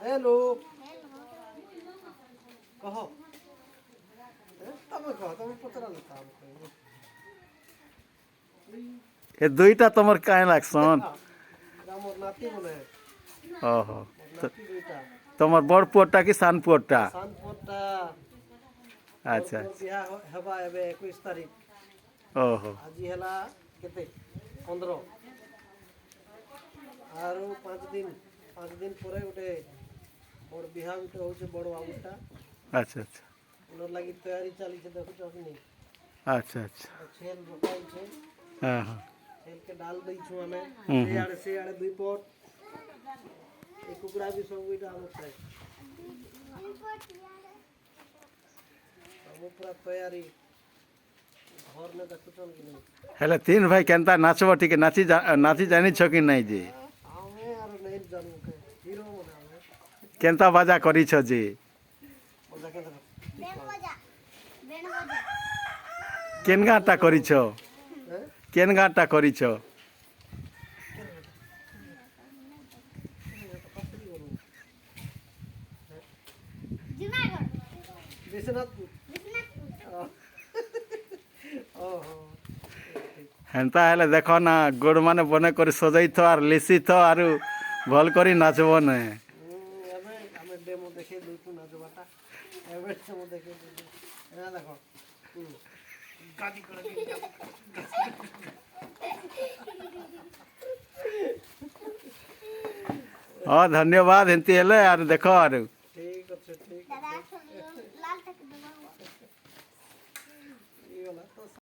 hello कहो तमे कहो तमे पचरा लेता ए दुईटा तुमर काहे लागसन मोर नाती बने ओहो नाती दुईटा तुमर बड़ पुअटा कि सान पुअटा शानपुरटा अच्छा बिहा हेबा एबे 21 तारीख ओहो আজি হেলা কেতে 15 আর 5 দিন পরে ওটে বড় বিহা ওটে হচ্ছে বড় বাবুটা अच्छा अच्छा ওনার লাগি তৈরি চালিছে দেখুছ আপনি अच्छा अच्छा ছেল রকাইছে हाँ हाँ ছেলকে ডাল দেইছু আমি হুম, সে আড়ে দুই পট এই কুকুরা বি সব ওইটা আমার চাই আমি পুরা তৈরি घर में देखुछ कि नहीं हेले तीन भाई केनता नाचब टिके नाची जानी छ कि नहीं जी हमें और नहीं जानू के हीरो बना हमें केनता बाजा करी छ जी मजा के केन गाटा करी छ हैं केन गाटा करी छ विश्वनाथपुर ओहो हेन्ता हेले देखो ना गोड़ माने बने करी सजाई थो आर लिसी थो आरु भल करी नाचब ने एबे हमें डेमो देखे दुटू ना जबाटा एबे डेमो देखे एना देखो गाड़ी कर हाँ धन्यवाद हेंती हेले आर देखो आरु